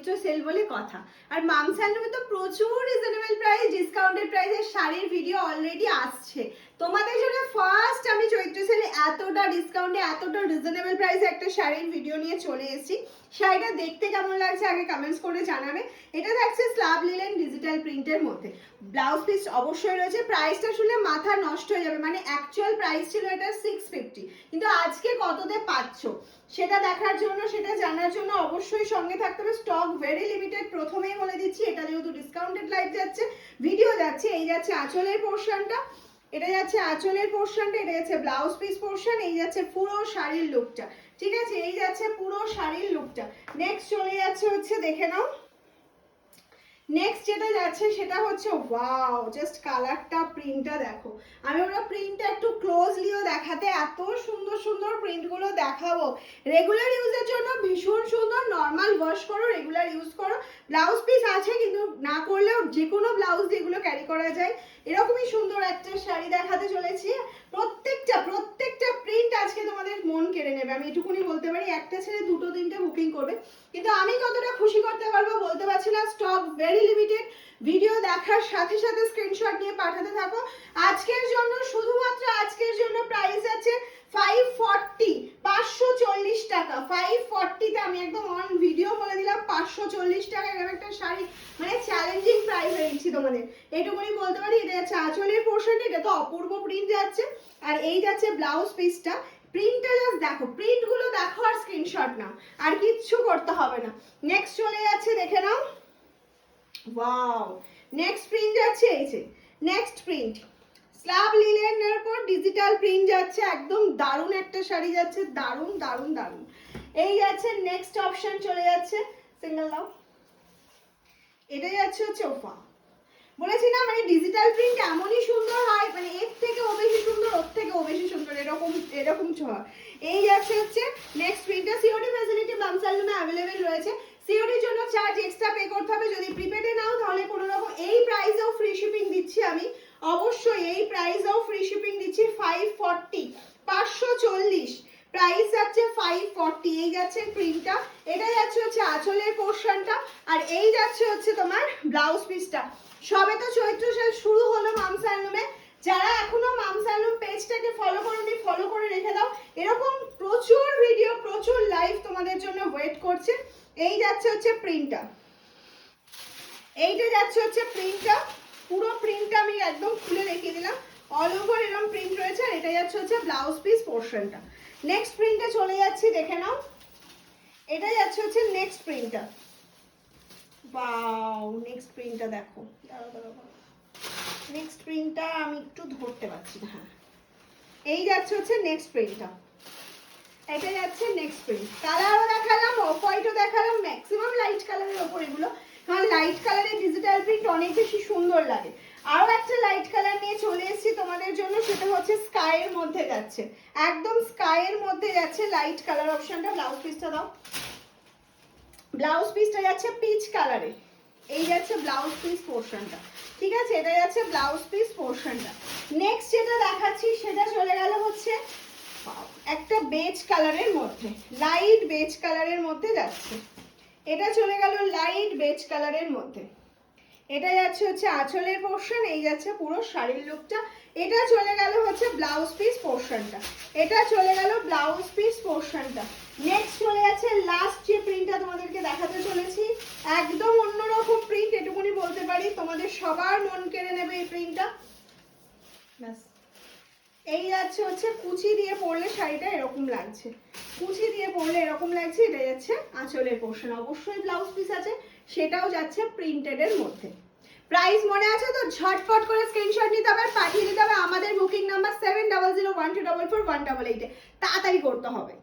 চৈত্র sell বলে কথা। আর mum's হ্যান্ডলুমে তো প্রচুর রিজনেবল প্রাইস, ডিসকাউন্টেড প্রাইসের শাড়ির ভিডিও অলরেডি আসছে। তোমাদের জন্য ফার্স্ট আমি চৈত্র সেলে এতটা ডিসকাউন্টে এতটা রিজনেবল প্রাইসে একটা শাড়ির ভিডিও নিয়ে চলে এসেছি। শাড়িটা দেখতে কেমন লাগছে আগে কমেন্টস করে জানাবে। এটা থাকছে স্ল্যাব লিনেন ডিজিটাল প্রিন্টের মধ্যে, ব্লাউজ পিস অবশ্যই রয়েছে। প্রাইসটা শুনলে মাথা নষ্ট হয়ে যাবে, মানে অ্যাকচুয়াল প্রাইস ছিল এটা 650, কিন্তু আজকে কততে পাচ্ছ সেটা দেখার জন্য, সেটা জানার জন্য অবশ্যই সঙ্গে থাকতে হবে। স্টক ভেরি লিমিটেড, প্রথমেই বলে দিচ্ছি। এটা যেহেতু ডিসকাউন্টেড লাইভ যাচ্ছে, ভিডিও যাচ্ছে, এই যাচ্ছে আঁচলের পোর্শনটা, এটা যাচ্ছে আঁচলের পোর্শনটা, এটা যাচ্ছে ব্লাউজ পিস পোর্শন, এই যাচ্ছে পুরো শাড়ির লুকটা, ঠিক আছে? এই যাচ্ছে পুরো শাড়ির লুকটা। নেক্সট চলে যাচ্ছে হচ্ছে, দেখে নাও নেক্সট যেটা যাচ্ছে সেটা হচ্ছে, ওয়াও জাস্ট কালারটা, প্রিন্টটা দেখো। আমি ওরা প্রিন্টটা একটু ক্লোজলিও দেখাতে, এত সুন্দর সুন্দর প্রিন্টগুলো দেখাবো। রেগুলার ইউজের জন্য ভীষণ সুন্দর, নর্মাল ওয়াশ করো, রেগুলার ইউজ করো। ব্লাউজ পিস আছে কিন্তু না করলেও যে কোনো ব্লাউজ যেগুলো ক্যারি করা যায়, এরকমই সুন্দর একটা শাড়ি দেখাতে চলেছি। প্রত্যেকটা প্রিন্ট আজকে তোমাদের মন কেড়ে নেবে, আমি এটুকুনি বলতে পারি। একটা ছেড়ে দুটো তিনটে বুকিং করবে, কিন্তু আমি কতটা খুশি করতে পারবো বলতে পারছি না। স্টক ভেরি লিমিটেড, ভিডিও দেখার সাথে সাথে স্ক্রিনশট নিয়ে পাঠাতে থাকো। আজকের জন্য, শুধুমাত্র আজকের জন্য প্রাইস আছে 540, 540 টাকা। 540 তে আমি একদম অন ভিডিও বলে দিলাম 540 টাকা। এরকম একটা শাড়ি মানে চ্যালেঞ্জিং প্রাইস দিচ্ছি তোমাদের, এইটুকুনি বলতে পারি। এটা যাচ্ছে আঁচলের পোর্শনটা, এটা তো অপূর্ব প্রিন্ট যাচ্ছে, আর এই যাচ্ছে ব্লাউজ পিসটা। প্রিন্টটা জাস্ট দেখো, প্রিন্টগুলো দেখো আর স্ক্রিনশট নাও, আর কিচ্ছু করতে হবে না। নেক্সট চলে যাচ্ছে, দেখে নাও, ওয়াও নেক্সট প্রিন্ট যাচ্ছে, এই যে নেক্সট প্রিন্ট স্ল্যাব লিনেনের উপর ডিজিটাল প্রিন্ট যাচ্ছে, একদম দারুণ একটা শাড়ি যাচ্ছে, দারুণ দারুণ দারুণ। এই যাচ্ছে নেক্সট অপশন, চলে যাচ্ছে সিঙ্গেল দাও, এটা যাচ্ছে হচ্ছে ওফা। বলেছি না, মানে ডিজিটাল প্রিন্ট এমনই সুন্দর হয়, মানে এর থেকে ও বেশি সুন্দর, ওর থেকে ও বেশি সুন্দর, এরকম ছোঁয়া। এই যাচ্ছে হচ্ছে নেক্সট প্রিন্টটা। সিওডি ফ্যাসিলিটি মামস হ্যান্ডলুমে অ্যাভেলেবেল রয়েছে। সিওডির জন্য চার্জ এক্সট্রা পে করতে হবে, যদি প্রিপেডে নাও তাহলে কোনো রকম। এই প্রাইসেও ফ্রি শিপিং দিচ্ছি আমি, অবশ্যই এই প্রাইসেও ফ্রি শিপিং দিচ্ছি। 540, 540 প্রাইস যাচ্ছে 540। এই যাচ্ছে প্রিন্টটা, এটা যাচ্ছে হচ্ছে আঁচলের পোর্শনটা, আর এই যাচ্ছে হচ্ছে তোমার ব্লাউজ পিসটা। সবে তো চৈত্র সেল শুরু হলো মামস হ্যান্ডলুমে, যারা এখনো মামস হ্যান্ডলুম পেজটাকে ফলো করোনি, ফলো করে রেখে দাও। এরকম প্রচুর ভিডিও, প্রচুর লাইভ তোমাদের জন্য ওয়েট করছে। এই যাচ্ছে হচ্ছে প্রিন্টটা, এইটা যাচ্ছে হচ্ছে প্রিন্টটা, পুরো প্রিন্টটা আমি একদম খুলে রেখে দিলাম। অল ওভার এরকম প্রিন্ট রয়েছে, আর এটা যাচ্ছে হচ্ছে ব্লাউজ পিস পোর্শনটা। নেক্সট প্রিন্টে চলে যাচ্ছি, দেখে নাও, এটা যাচ্ছে হচ্ছে নেক্সট প্রিন্টটা। ওয়াও নেক্সট প্রিন্টটা দেখো, নেক্সট প্রিন্টটা আমি একটু ধরতে পারছি না, হ্যাঁ এই যাচ্ছে হচ্ছে নেক্সট প্রিন্টটা, এটা যাচ্ছে নেক্সট প্রিন্ট। কালারও দেখালাম, অফ হোয়াইটও দেখালাম, ম্যাক্সিমাম লাইট কালারের ওপর এগুলো, কারণ লাইট কালারের ডিজিটাল প্রিন্ট অনেক বেশি সুন্দর লাগে। আরও একটা লাইট কালার নিয়ে চলে এসেছি তোমাদের জন্য, সেটা হচ্ছে স্কাইয়ের মধ্যে যাচ্ছে, একদম স্কাইয়ের মধ্যে যাচ্ছে লাইট কালার অপশনটা। ব্লাউজ পিসটা দাও, ব্লাউজ পিসটা যাচ্ছে পিচ কালারে, এই যাচ্ছে ব্লাউজ পিস পোর্শনটা, ঠিক আছে? এটা যাচ্ছে ব্লাউজ পিস পোর্শনটা। নেক্সট যেটা দেখাচ্ছি সেটা চলে গেল হচ্ছে একটা বেজ কালারের মধ্যে, লাইট বেজ কালারের মধ্যে যাচ্ছে, এটা চলে গেল লাইট বেজ কালারের মধ্যে। এটা যাচ্ছে হচ্ছে আঁচলের পোর্শন, এই যাচ্ছে পুরো শাড়ির লুকটা। এটা চলে গেল হচ্ছে ব্লাউজ পিস পোর্শনটা, এটা চলে গেল ব্লাউজ পিস পোর্শনটা। নেক্সট চলে যাচ্ছে লাস্ট যে প্রিন্টটা তোমাদেরকে দেখাতে চলেছি, একদম অন্যরকম প্রিন্ট, এটুকুনি বলতে পারি, তোমাদের সবার মন কেড়ে নেবে এই প্রিন্টটা। ব্যাস, এই যাচ্ছে হচ্ছে কুচি দিয়ে পরলে শাড়িটা এরকম লাগছে, কুচি দিয়ে পরলে এরকম লাগছে। এটা যাচ্ছে আঁচলের পোর্শন, অবশ্যই ব্লাউজ পিস আছে, সেটাও যাচ্ছে প্রিন্টেডের মধ্যে। প্রাইস মনে আছে তো? ঝটপট করে স্ক্রিনশট নিতে হবে, পাঠিয়ে দিতে হবে আমাদের বুকিং নাম্বার 7001244188 তাড়াতাড়ি করতে হবে।